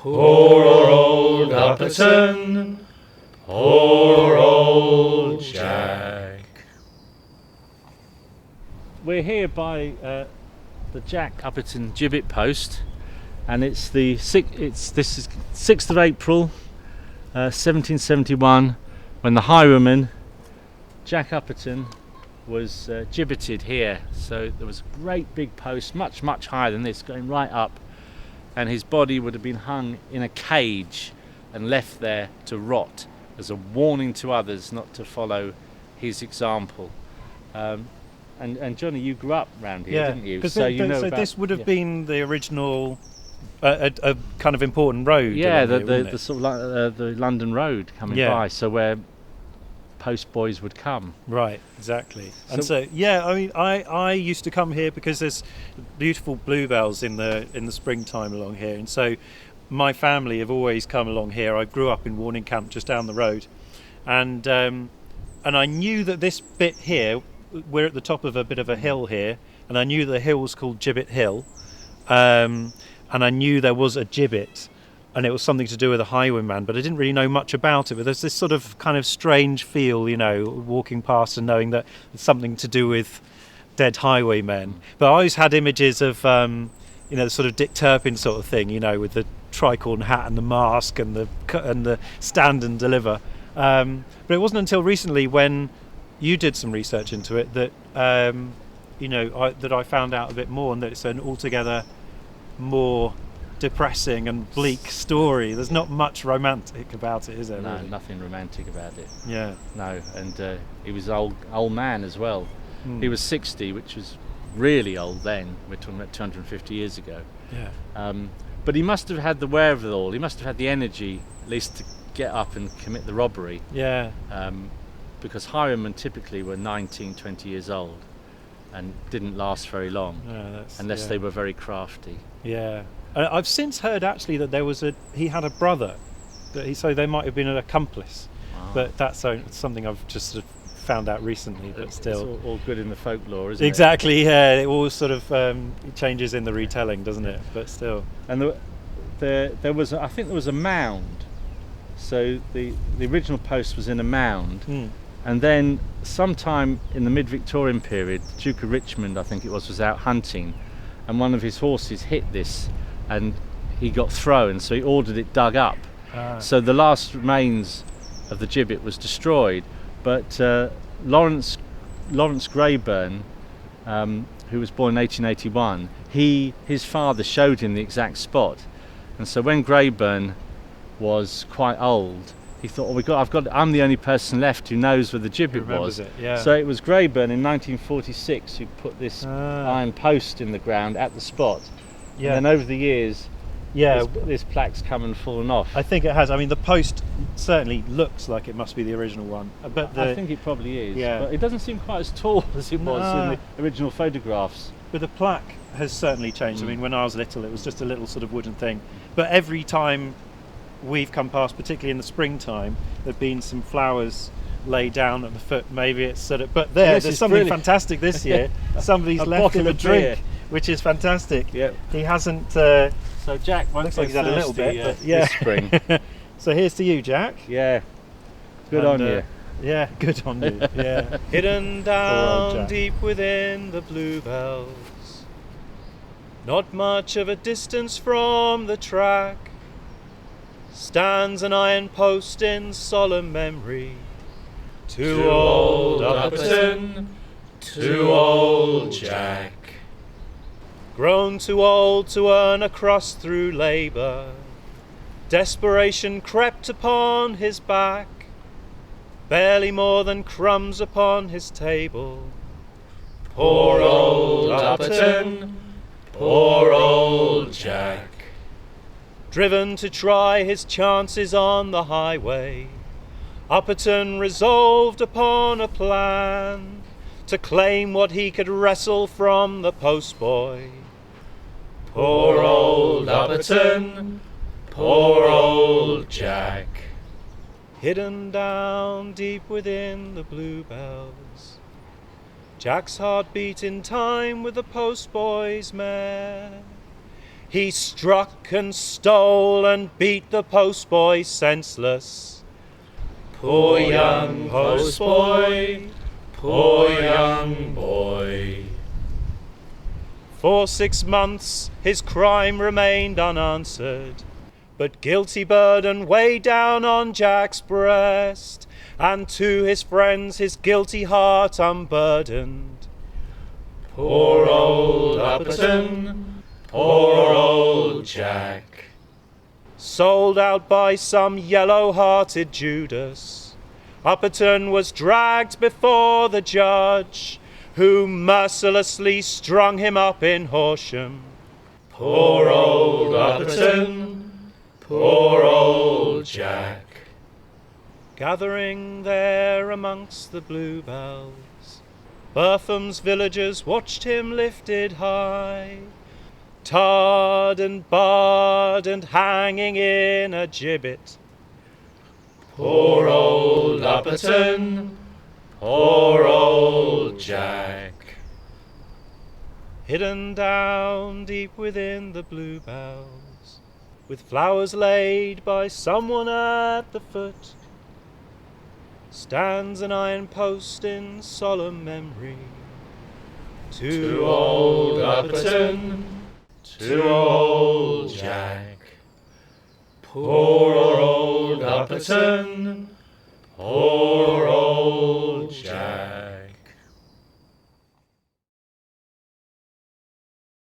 Poor old Upperton, poor old Jack. We're here by the Jack Upperton gibbet post, and it's the 6th of April 1771 when the highwayman Jack Upperton was gibbeted here. So there was a great big post, much higher than this, going right up, and his body would have been hung in a cage and left there to rot as a warning to others not to follow his example. And Jonny, you grew up round here, didn't you? So this would have been the original, a kind of important road. Yeah, the sort of like the London Road coming by, so where post boys would come. Right, exactly. And so I mean, I used to come here because there's beautiful bluebells in the springtime along here, and so my family have always come along here. I grew up in Warning Camp, just down the road, and I knew that this bit here, we're at the top of a bit of a hill here, and I knew the hill was called Gibbet Hill, and I knew there was a gibbet, and it was something to do with a highwayman, but I didn't really know much about it. But there's this sort of kind of strange feel, walking past and knowing that it's something to do with dead highwaymen. But I always had images of, the sort of Dick Turpin sort of thing, with the tricorn hat and the mask and the stand and deliver. But it wasn't until recently, when you did some research into it, that that I found out a bit more, and that it's an altogether more depressing and bleak story. There's not much romantic about it, is there? No, really? Nothing romantic about it. Yeah. No, and he was an old man as well. He was 60, which was really old then. We're talking about 250 years ago. Yeah. But he must have had the wherewithal. He must have had the energy, at least, to get up and commit the robbery. Yeah. Because highwaymen typically were 19, 20 years old and didn't last very long, unless they were very crafty. Yeah. I've since heard actually that he had a brother, so they might have been an accomplice. But that's something I've just sort of found out recently. But still, it's all good in the folklore, isn't it? Exactly. Yeah, it all sort of changes in the retelling, doesn't it? But still. And there was a mound. So the original post was in a mound, and then sometime in the mid-Victorian period, the Duke of Richmond, I think it was out hunting, and one of his horses hit this, and he got thrown, so he ordered it dug up. So the last remains of the gibbet was destroyed, but Lawrence Greyburn, who was born in 1881, his father showed him the exact spot, and so when Greyburn was quite old, he thought, I'm the only person left who knows where the gibbet was. So it was Greyburn in 1946 who put this iron post in the ground at the spot. Yeah. And then over the years, this plaque's come and fallen off. I think it has. I mean, the post certainly looks like it must be the original one. But I think it probably is. Yeah. But it doesn't seem quite as tall as it was in the original photographs. But the plaque has certainly changed. I mean, when I was little, it was just a little sort of wooden thing. But every time we've come past, particularly in the springtime, there've been some flowers laid down at the foot. Maybe it's sort of, but there's something really fantastic this year. Somebody's left him a drink, which is fantastic. Yeah, he hasn't. So Jack looks like he's had a little bit, but this spring. So here's to you, Jack. Yeah, good on you. Yeah, good on you. Yeah. Hidden down deep within the bluebells, not much of a distance from the track, stands an iron post in solemn memory. To old Upperton, to old Jack. Grown too old to earn a crust through labour, desperation crept upon his back, barely more than crumbs upon his table. Poor old Upperton, poor old Jack. Driven to try his chances on the highway, Upperton resolved upon a plan to claim what he could wrestle from the postboy. Poor old Upperton, poor old Jack. Hidden down deep within the bluebells, Jack's heart beat in time with the postboy's mare. He struck and stole and beat the postboy senseless. Poor young postboy, poor young boy. For 6 months his crime remained unanswered, but guilty burden weighed down on Jack's breast, and to his friends his guilty heart unburdened. Poor old Upperton, poor old Jack. Sold out by some yellow-hearted Judas, Upperton was dragged before the judge, who mercilessly strung him up in Horsham. Poor old Upperton, poor old Jack. Gathering there amongst the bluebells, Burtham's villagers watched him lifted high, tarred and barred and hanging in a gibbet. Poor old Upperton, poor old Jack. Hidden down deep within the bluebells, with flowers laid by someone at the foot, stands an iron post in solemn memory. To old Upperton, to old Jack. Poor old Upperton, poor old Jack.